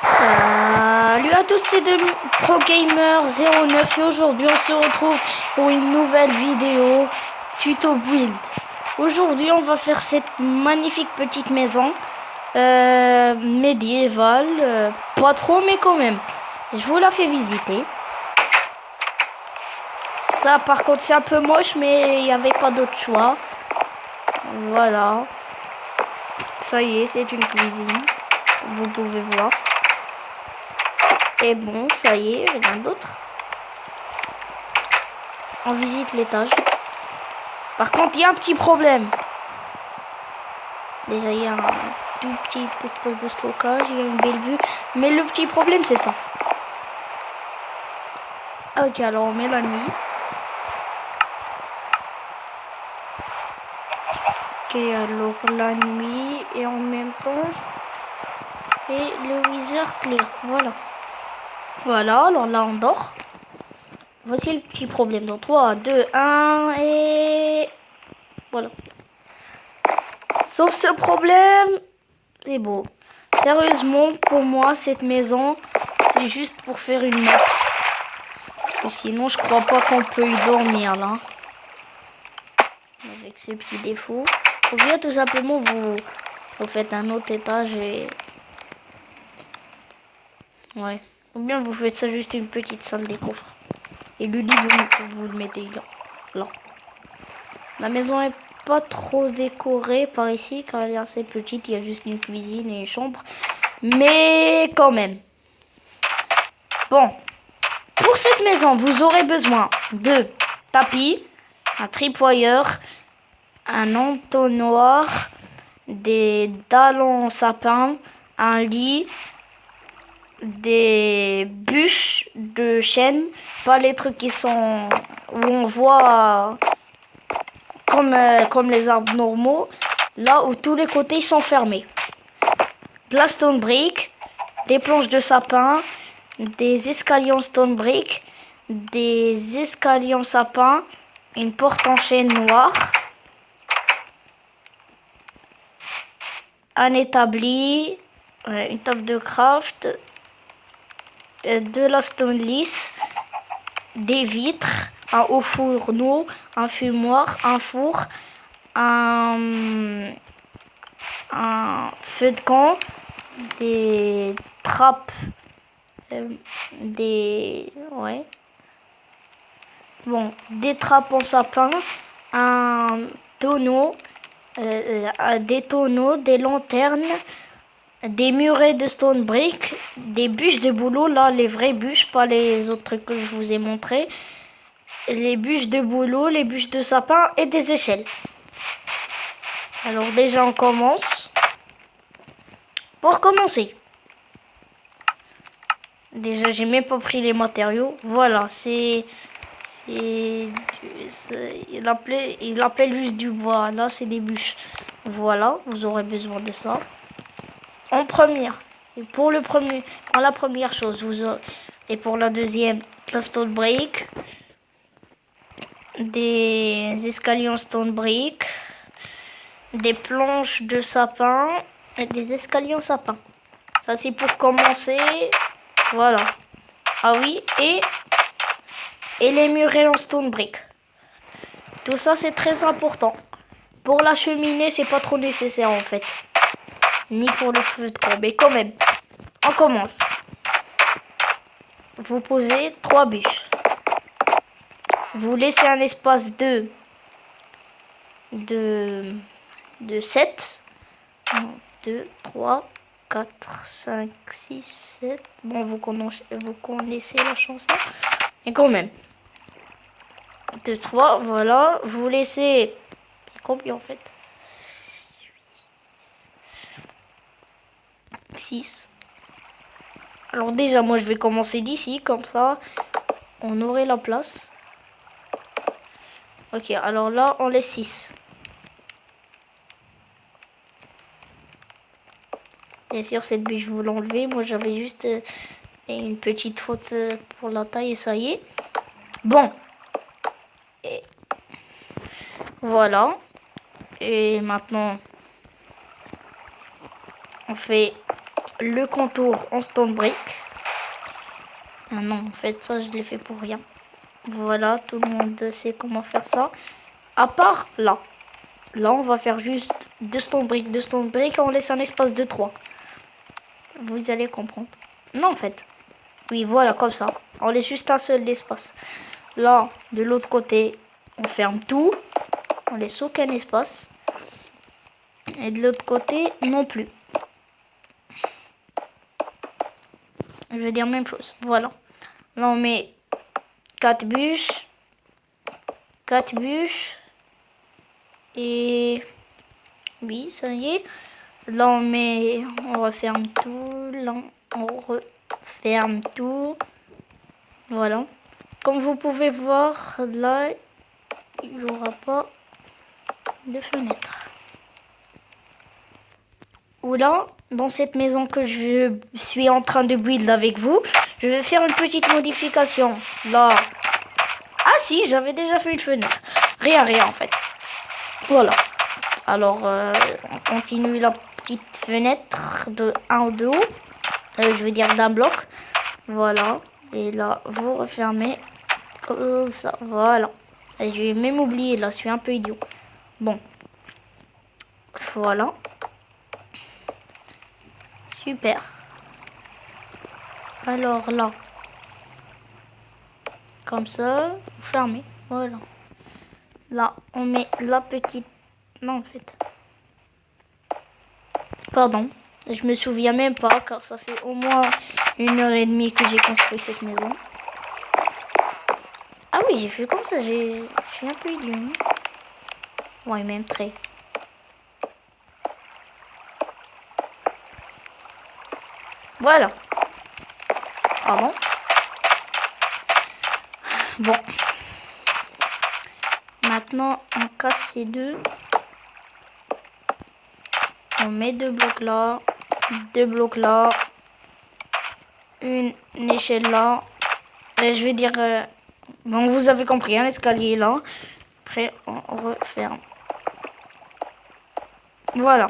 Salut à tous, c'est de ProGamer09 et aujourd'hui on se retrouve pour une nouvelle vidéo tuto build. Aujourd'hui on va faire cette magnifique petite maison médiévale, pas trop mais quand même. Je vous la fais visiter. Ça par contre c'est un peu moche mais il n'y avait pas d'autre choix. Voilà. Ça y est, c'est une cuisine. Vous pouvez voir. Et bon, ça y est, rien d'autre. On visite l'étage. Par contre, il y a un petit problème. Déjà, il y a un tout petit espace de stockage, il y a une belle vue. Mais le petit problème, c'est ça. Ok, alors on met la nuit. Ok, alors la nuit et en même temps, et le viseur clear. Voilà. Voilà, alors là on dort. Voici le petit problème. Dans 3, 2, 1 et... Voilà. Sauf ce problème, c'est beau. Sérieusement, pour moi, cette maison, c'est juste pour faire une map. Parce que sinon, je crois pas qu'on peut y dormir, là. Avec ces petits défauts. Ou bien, tout simplement, vous faites un autre étage et... Ouais. Ou bien, vous faites ça juste une petite salle des coffres. Et le lit, vous le mettez là. La maison est pas trop décorée par ici, car elle est assez petite. Il y a juste une cuisine et une chambre. Mais quand même. Bon. Pour cette maison, vous aurez besoin de tapis, un tripwire, un entonnoir, des dalles en sapin, un lit, des bûches de chêne, pas les trucs qui sont où on voit comme les arbres normaux, là où tous les côtés sont fermés. De la stone brick, des planches de sapin, des escaliers en stone brick, des escaliers en sapin, une porte en chêne noir, un établi, une table de craft, de la stone lisse, des vitres, un haut fourneau, un fumoir, un four, un feu de camp, des trappes, des trappes en sapin, un tonneau, des tonneaux, des lanternes, des murets de stone brick, des bûches de boulot, là les vraies bûches, pas les autres trucs que je vous ai montré, les bûches de boulot, les bûches de sapin et des échelles. Alors déjà on commence. Pour commencer, déjà j'ai même pas pris les matériaux. Voilà, il appelle juste du bois. Là c'est des bûches. Voilà, vous aurez besoin de ça. En première, et pour la première chose, et pour la deuxième, la stone brick, des escaliers en stone brick, des planches de sapin et des escaliers en sapin. Ça c'est pour commencer. Voilà. Ah oui, et les murets en stone brick. Tout ça c'est très important. Pour la cheminée, c'est pas trop nécessaire en fait. Ni pour le feu de camp, mais quand même. On commence. Vous posez 3 bûches. Vous laissez un espace de 7. 1, 2, 3, 4, 5, 6, 7. Bon, vous connaissez la chanson. Mais quand même. 2, 3, voilà. Vous laissez... Combien en fait? 6. Alors déjà, moi, je vais commencer d'ici. Comme ça, on aurait la place. Ok, alors là, on laisse 6. Bien sûr, cette bûche, vous l'enlevez. Moi, j'avais juste une petite faute pour la taille et ça y est. Bon. Et voilà. Et maintenant, on fait le contour en stone brick. Ah non, en fait, ça, je l'ai fait pour rien. Voilà, tout le monde sait comment faire ça. À part là. Là, on va faire juste 2 stone brick, on laisse un espace de 3. Vous allez comprendre. Non, en fait. Oui, voilà, comme ça. On laisse juste un seul espace. Là, de l'autre côté, on ferme tout. On laisse aucun espace. Et de l'autre côté, non plus. Je veux dire même chose. Voilà. Là, on met 4 bûches. 4 bûches. Et... oui, ça y est. Là, on referme tout. Là, on referme tout. Voilà. Comme vous pouvez voir, là, il n'y aura pas de fenêtre. Ou là, dans cette maison que je suis en train de build avec vous, je vais faire une petite modification. Là. Ah si, j'avais déjà fait une fenêtre. Rien en fait. Voilà. Alors, on continue la petite fenêtre de 1 de haut. Je veux dire d'un bloc. Voilà. Et là, vous refermez comme ça. Voilà. Et je vais même oublier là, je suis un peu idiot. Bon. Voilà. Super. Alors là. Comme ça, vous fermez. Voilà. Là, on met la petite... non, en fait. Pardon. Je me souviens même pas, car ça fait au moins 1h30 que j'ai construit cette maison. Ah oui, j'ai fait comme ça. Je suis un peu idiot. Ouais, même très. Voilà. Pardon. Bon. Maintenant, on casse ces deux. On met 2 blocs là. 2 blocs là. Une échelle là. Et je vais dire... bon, vous avez compris, un escalier là. Après, on referme. Voilà.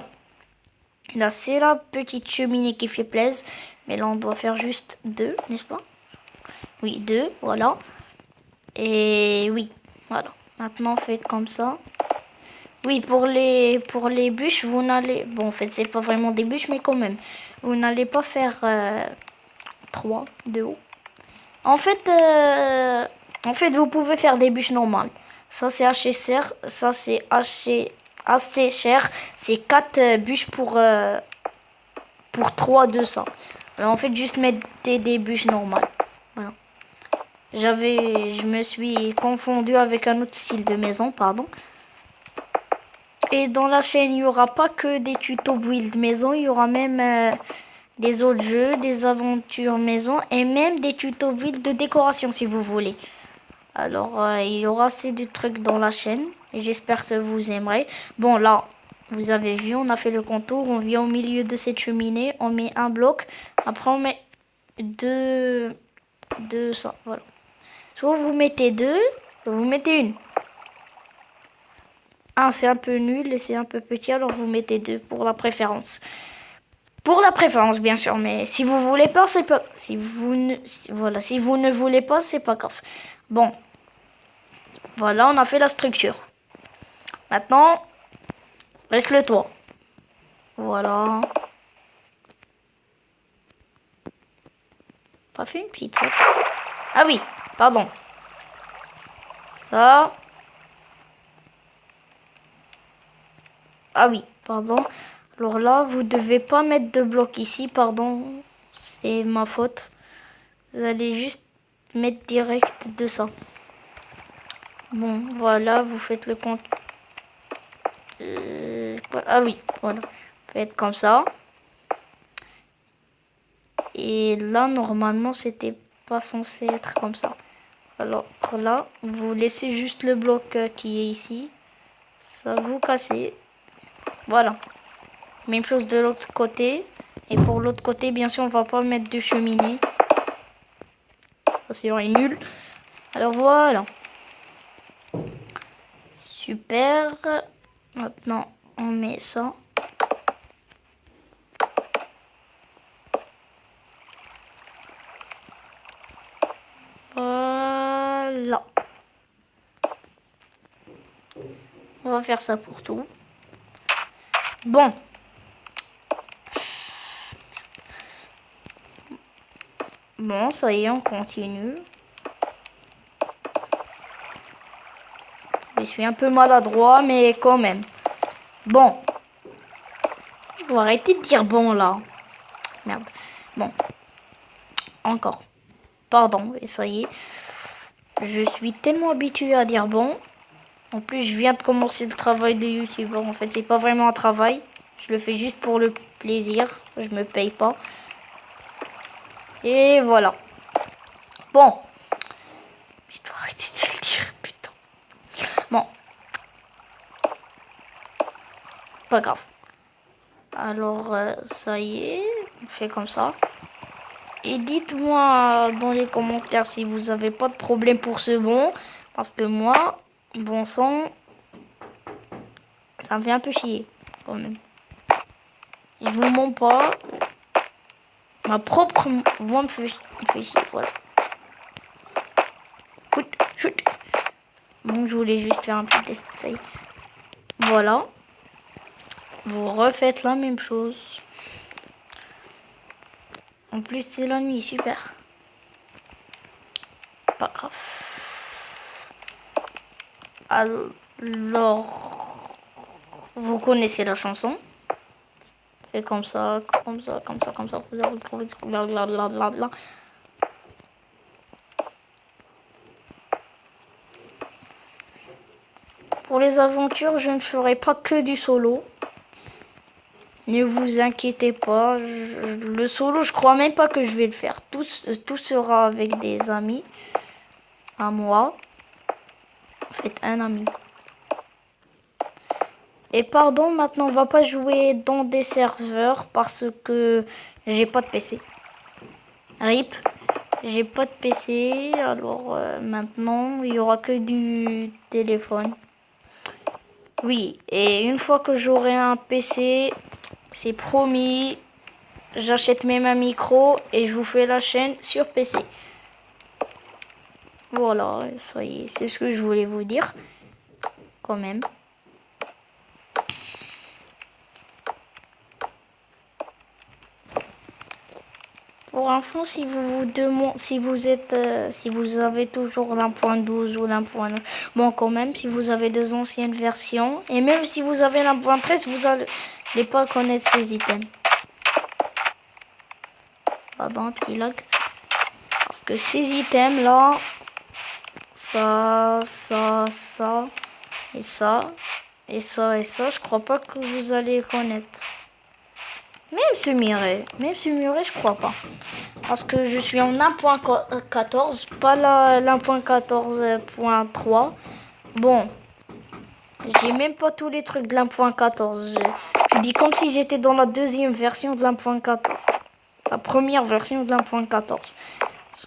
Là, c'est la petite cheminée qui fait plaisir. Mais là, on doit faire juste 2, n'est-ce pas? Oui, 2, voilà. Et oui, voilà. Maintenant, faites comme ça. Oui, pour les bûches, vous n'allez... bon, en fait, c'est pas vraiment des bûches, mais quand même. Vous n'allez pas faire 3 de haut. En fait, vous pouvez faire des bûches normales. Ça, c'est assez cher. Ça, c'est assez cher. C'est 4 bûches pour 3 de ça. Alors, en fait, juste mettez des bûches normales. Voilà. Je me suis confondu avec un autre style de maison, pardon. Et dans la chaîne, il n'y aura pas que des tutos build maison, il y aura même des autres jeux, des aventures maison et même des tutos build de décoration si vous voulez. Alors, il y aura assez de trucs dans la chaîne et j'espère que vous aimerez. Bon, là, vous avez vu, on a fait le contour, on vient au milieu de cette cheminée, on met un bloc, après on met deux ça, voilà. Soit vous mettez 2, soit vous mettez une. Un, c'est un peu nul et c'est un peu petit, alors vous mettez 2 pour la préférence. Pour la préférence, bien sûr, mais si vous voulez pas, c'est pas... voilà, si vous ne voulez pas, c'est pas grave. Bon. Voilà, on a fait la structure. Maintenant, reste le toit. Voilà. Pas fait une petite faute. Ah oui, pardon. Ça. Ah oui, pardon. Alors là, vous devez pas mettre de bloc ici, pardon. C'est ma faute. Vous allez juste mettre direct de ça. Bon, voilà, vous faites le compte. Ah oui, voilà. Faites comme ça. Et là, normalement, c'était pas censé être comme ça. Alors là, vous laissez juste le bloc qui est ici. Ça vous cassez. Voilà. Même chose de l'autre côté. Et pour l'autre côté, bien sûr, on va pas mettre de cheminée. Ça serait nul. Alors voilà. Super. Maintenant, on met ça. va faire ça pour tout. Bon. Bon, ça y est, on continue. Je suis un peu maladroit, mais quand même. Bon. Je dois arrêter de dire bon, là. Merde. Bon. Encore. Pardon, et ça y est. Je suis tellement habitué à dire bon. En plus, je viens de commencer le travail de youtubeur. En fait, c'est pas vraiment un travail. Je le fais juste pour le plaisir. Je me paye pas. Et voilà. Bon. Je dois arrêter de le dire, putain. Bon. Pas grave. Alors, ça y est. On fait comme ça. Et dites-moi dans les commentaires si vous avez pas de problème pour ce bon. Parce que moi, bon sang, ça me fait un peu chier quand même. Je vous mens pas. Ma propre voix me fait chier, voilà. Chut. Bon, je voulais juste faire un petit test. Ça y est. Voilà. Vous refaites la même chose. En plus, c'est la nuit, super. Pas grave. Alors, vous connaissez la chanson. Fait comme ça, comme ça, comme ça, comme ça. Vous allez retrouver blablabla. Pour les aventures, je ne ferai pas que du solo. Ne vous inquiétez pas. Le solo, je crois même pas que je vais le faire. Tout sera avec des amis à moi. En fait, un ami. Et pardon, maintenant, on va pas jouer dans des serveurs parce que j'ai pas de PC. RIP, j'ai pas de PC. Alors maintenant, il y aura que du téléphone. Oui, et une fois que j'aurai un PC, c'est promis, j'achète même un micro et je vous fais la chaîne sur PC. Voilà, ça y est, c'est ce que je voulais vous dire, quand même. Pour info, si vous vous demandez, si vous avez toujours l'1.12 ou l'1.9, bon quand même, si vous avez deux anciennes versions, et même si vous avez l'1.13, vous n'allez pas connaître ces items. Pardon, un petit lag. Parce que ces items là, ça, et ça, je crois pas que vous allez connaître. Même ce muret, je crois pas. Parce que je suis en 1.14, pas l'1.14.3. Bon, j'ai même pas tous les trucs de l'1.14. Je dis comme si j'étais dans la deuxième version de l'1.14. La première version de l'1.14. Parce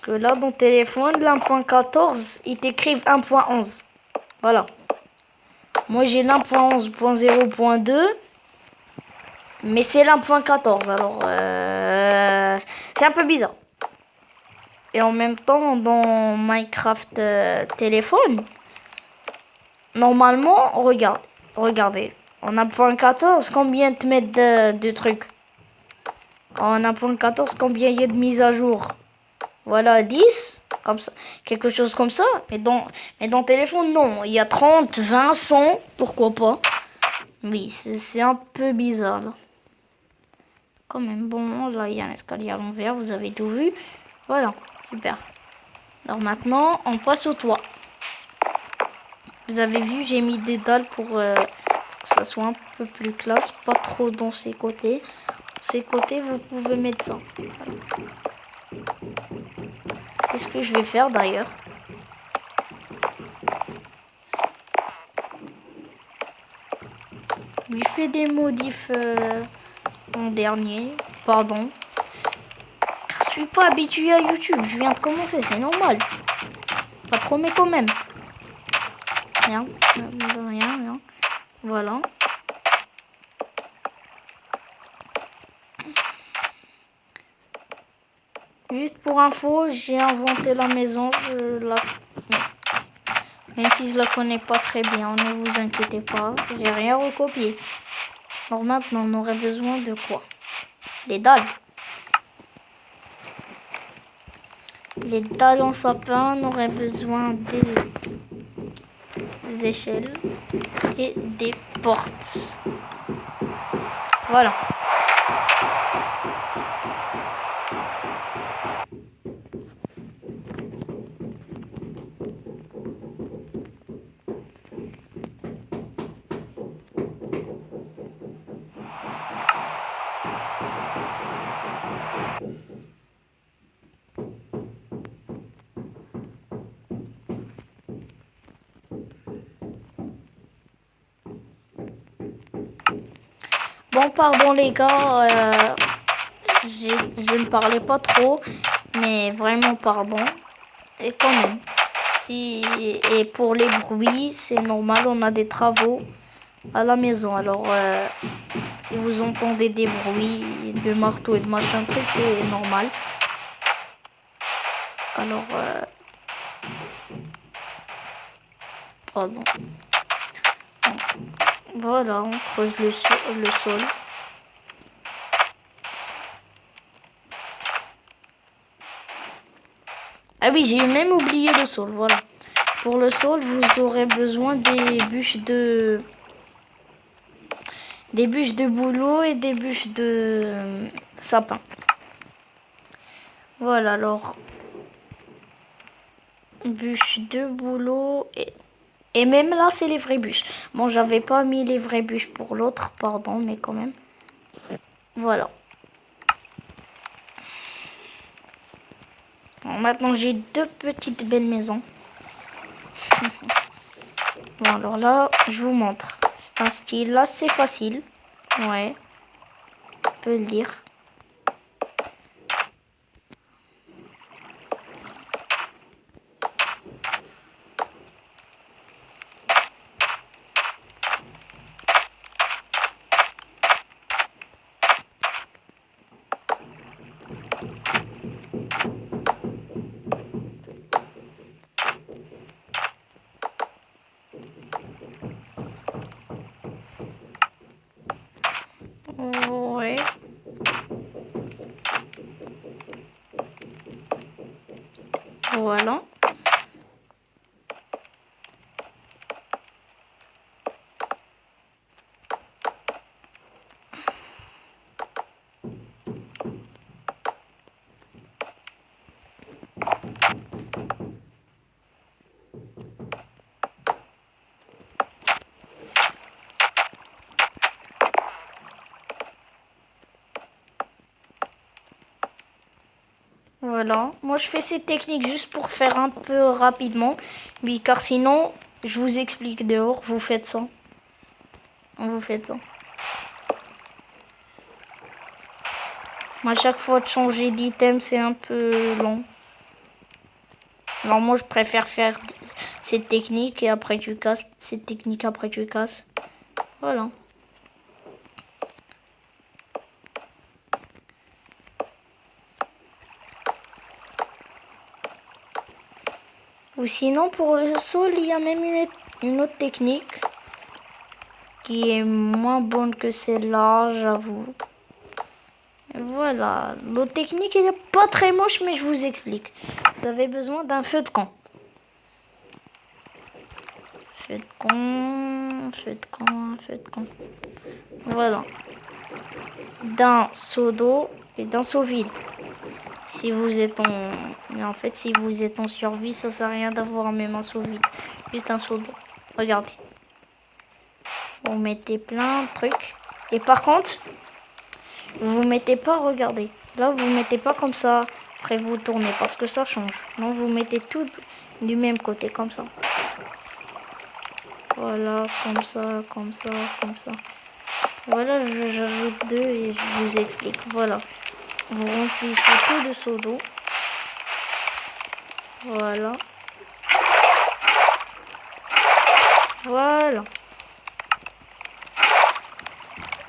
que là, dans le téléphone de l'1.14, ils t'écrivent 1.11. Voilà. Moi, j'ai l'1.11.0.2. Mais c'est l'1.14, alors c'est un peu bizarre. Et en même temps, dans Minecraft téléphone, normalement, regardez. En 1.14, combien te mettent de trucs? En 1.14, combien il y a de mises à jour? Voilà, 10, comme ça, quelque chose comme ça. Mais dans téléphone, non. Il y a 30, 20, 100, pourquoi pas? Oui, c'est un peu bizarre, là. Quand même, bon, là, il y a un escalier à l'envers, vous avez tout vu. Voilà, super. Alors maintenant, on passe au toit. Vous avez vu, j'ai mis des dalles pour que ça soit un peu plus classe, pas trop dans ces côtés. Ces côtés, vous pouvez mettre ça. C'est ce que je vais faire d'ailleurs. Lui fait des modifs en dernier, pardon. Je suis pas habitué à YouTube, je viens de commencer, c'est normal. Pas trop, mais quand même. Rien. Voilà. Juste pour info, j'ai inventé la maison. Même si je la connais pas très bien, ne vous inquiétez pas, j'ai rien recopié. Alors maintenant, on aurait besoin de quoi? Les dalles. Les dalles en sapin, on aurait besoin des échelles et des portes. Voilà. Bon, pardon les gars, je ne parlais pas trop, mais vraiment pardon. Et quand même, et pour les bruits, c'est normal, on a des travaux à la maison. Alors, si vous entendez des bruits de marteau et de machin truc, c'est normal. Alors, pardon. Voilà, on creuse le sol. Ah oui, j'ai même oublié le sol, voilà. Pour le sol, vous aurez besoin des bûches de bouleau et des bûches de sapin. Voilà, alors bûches de bouleau et même là, c'est les vraies bûches. Bon, j'avais pas mis les vraies bûches pour l'autre, pardon, mais quand même. Voilà. Alors, maintenant, j'ai deux petites belles maisons. Bon, alors là, je vous montre. C'est un style assez facile. Ouais, on peut le dire. Ouais. Voilà. Voilà. Moi, je fais ces techniques juste pour faire un peu rapidement. Oui, car sinon, je vous explique dehors, vous faites ça. Vous faites ça. À chaque fois de changer d'item, c'est un peu long. Alors moi, je préfère faire cette technique et après tu casses. Cette technique, après tu casses. Voilà. Ou sinon, pour le sol, il y a même une autre technique qui est moins bonne que celle-là, j'avoue. Voilà. L'autre technique, elle est pas très moche, mais je vous explique. Vous avez besoin d'un feu de camp. Feu de camp, feu de camp, feu de camp. Voilà. D'un seau d'eau et d'un seau vide. Si vous êtes en... Mais en fait, si vous êtes en survie, ça sert à rien d'avoir même un seau vide. Juste un seau d'eau. Regardez. Vous mettez plein de trucs. Et par contre, vous mettez pas, regardez. Là, vous mettez pas comme ça. Après, vous tournez parce que ça change. Non, vous mettez tout du même côté, comme ça. Voilà, comme ça, comme ça, comme ça. Voilà, j'ajoute deux et je vous explique. Voilà. Vous remplissez tout de seau d'eau. Voilà. Voilà.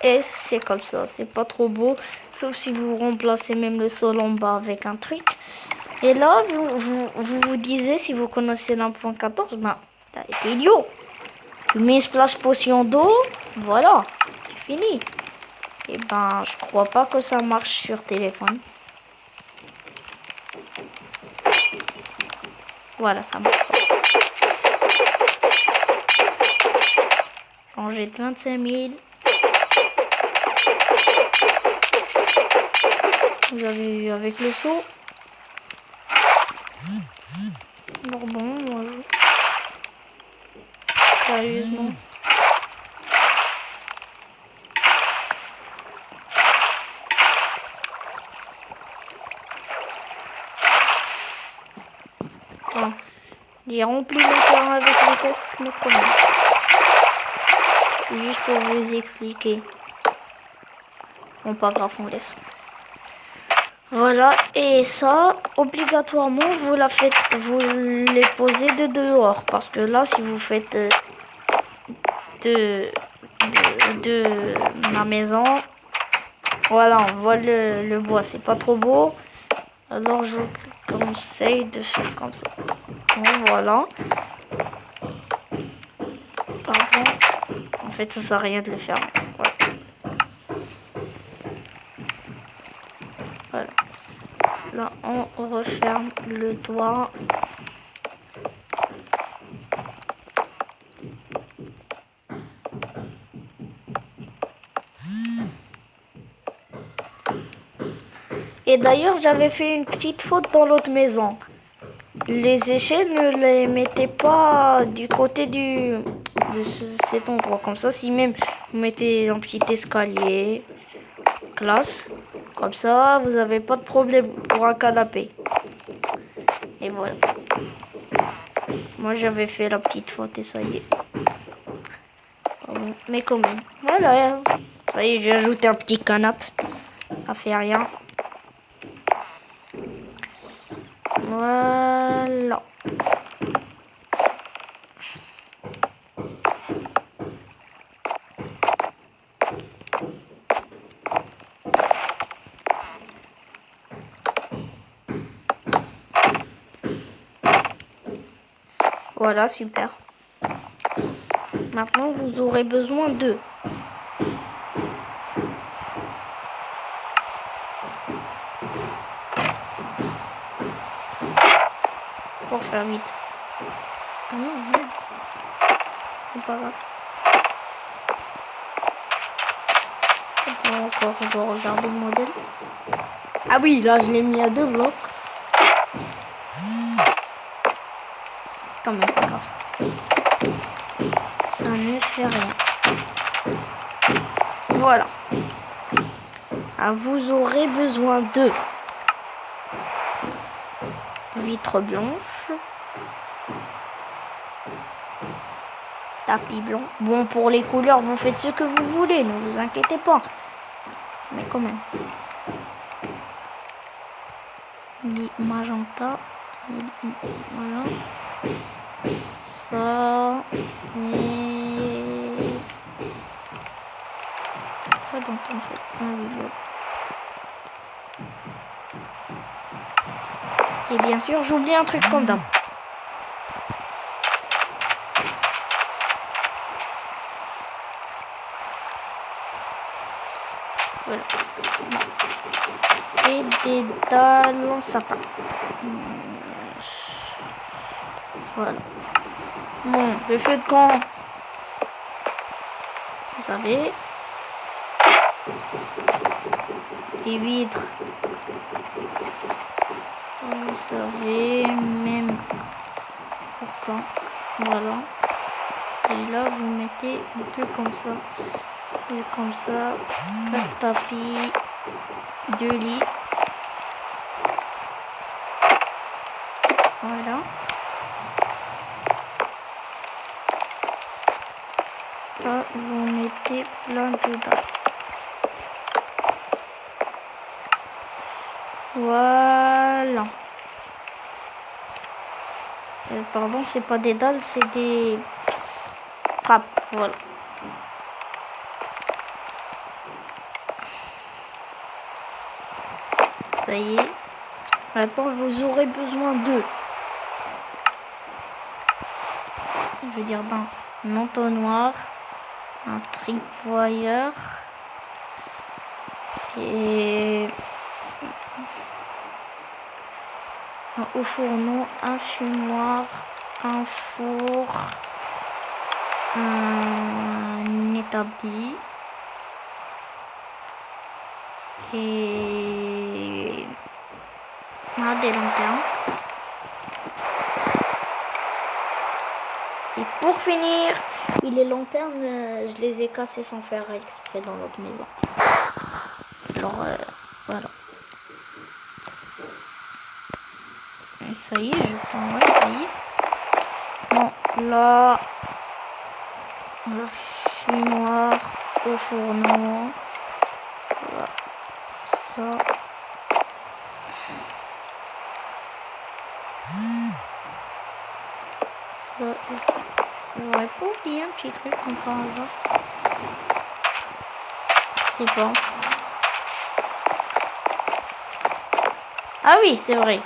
Et c'est comme ça. C'est pas trop beau. Sauf si vous remplacez même le sol en bas avec un truc. Et là, vous disiez, si vous connaissez l'1.14, ben, T'as été idiot. Tu mets une splash potion d'eau. Voilà. Fini. Et ben, je crois pas que ça marche sur téléphone. Voilà, ça marche pas. Changer de 25 000. Vous avez vu avec le saut. Alors bon, moi sérieusement. Bon. J'ai rempli mon terrain avec les tests, mais comment? Juste pour vous expliquer. Bon, pas grave, on laisse. Voilà, et ça, obligatoirement, vous les posez de dehors. Parce que là, si vous faites de la maison, voilà, on voit le bois, c'est pas trop beau. Alors, je vous conseille de faire comme ça. Bon, voilà. Pardon. En fait, ça sert à rien de le faire. Voilà. Voilà. Là, on referme le toit. Et d'ailleurs, j'avais fait une petite faute dans l'autre maison. Les échelles ne les mettez pas du côté de cet endroit. Comme ça, si même vous mettez un petit escalier, classe, comme ça, vous n'avez pas de problème pour un canapé. Et voilà. Moi, j'avais fait la petite faute et ça y est. Bon, mais quand même. Voilà. Vous voyez, j'ai ajouté un petit canapé. Ça fait rien. Voilà. Voilà, super. Maintenant, vous aurez besoin de... Pour faire vite. Ah non, merde. C'est pas grave. Bon, encore, on doit regarder le modèle. Ah oui, là, je l'ai mis à 2 blocs. Quand même, pas grave. Ça ne fait rien. Voilà. Ah, vous aurez besoin de vitres blanches, tapis blanc. Bon, pour les couleurs, vous faites ce que vous voulez, ne vous inquiétez pas. Mais quand même. Magenta. Voilà. Ça. Et... Quoi dans ton fait? Ah oui, voilà. Et bien sûr, j'oublie un truc comme d'hab. Voilà. Et des dalles en sapin. Voilà. Bon, le feu de camp. Vous savez. Les vitres. Vous savez, même pour ça. Voilà. Et là, vous mettez un peu comme ça. Et comme ça. 4 tapis. 2 lits. Voilà. Là, vous mettez plein de dalles. Voilà. Pardon, c'est pas des dalles, c'est des trappes. Voilà. Ça y est. Maintenant, vous aurez besoin de... veux dire d'un entonnoir, un tripwire et un haut fourneau, un fumoir, un four, un établi et des lanternes. Et pour finir, les lanternes, je les ai cassées sans faire exprès dans notre maison. Alors, voilà. Et ça y est, je prends, ouais, ça y est. Bon, là, le fumoir au fourneau. Ça. J'aurais pas oublié un petit truc comme par hasard. C'est bon. Ah oui, c'est vrai.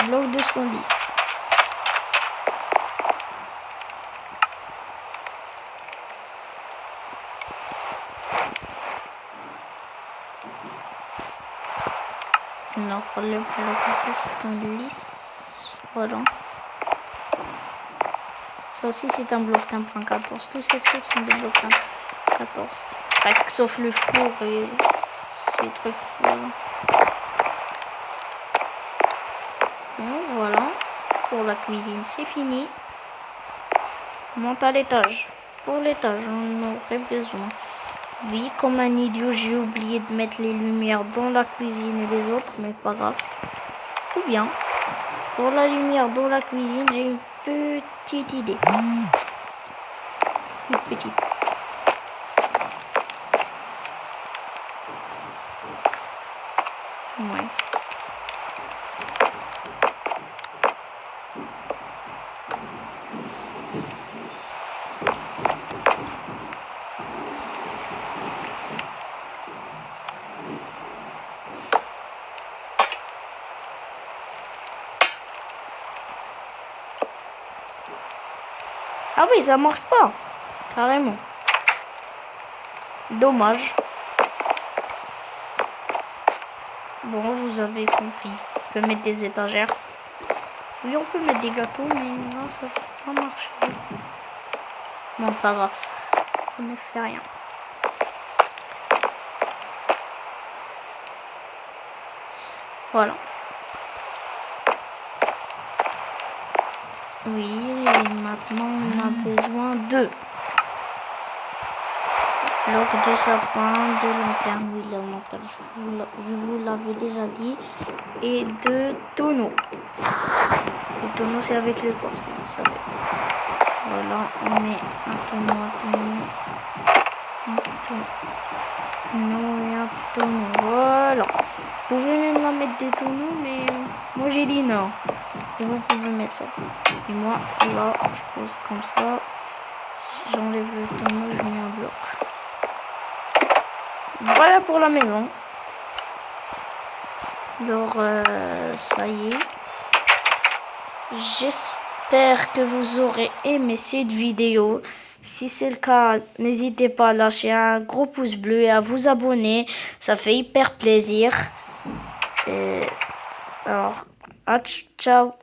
Bloc de ce qu'on dit. Alors, le bloc de Stanley. Voilà. Ça aussi, c'est un bloc d'un 14. Tous ces trucs sont des blocs d'un 14. Presque sauf le four et ces trucs. Voilà. Bon, voilà. Pour la cuisine, c'est fini. On monte à l'étage. Pour l'étage, on aurait besoin. Oui, comme un idiot, j'ai oublié de mettre les lumières dans la cuisine et les autres, mais pas grave. Ou bien, pour la lumière dans la cuisine, j'ai une petite idée. Toute petite. Ouais. Ah oui, ça marche pas. Carrément. Dommage. Bon, vous avez compris. On peut mettre des étagères. Oui, on peut mettre des gâteaux, mais non, ça va pas marcher. Bon, pas grave. Ça ne fait rien. Voilà. Oui, et maintenant on a besoin de blocs de sapin, de lanternes, oui, la lanterne, je vous l'avais déjà dit, et de tonneaux. Le tonneau, c'est avec le corset, vous savez. Voilà, on met un tonneau et un tonneau. Voilà. Vous pouvez même la mettre des tonneaux, mais moi j'ai dit non. Et vous pouvez mettre ça. Et moi, là, je pose comme ça. J'enlève le tonneau, je mets un bloc. Voilà pour la maison. Alors, ça y est. J'espère que vous aurez aimé cette vidéo. Si c'est le cas, n'hésitez pas à lâcher un gros pouce bleu et à vous abonner. Ça fait hyper plaisir. Et alors, ciao.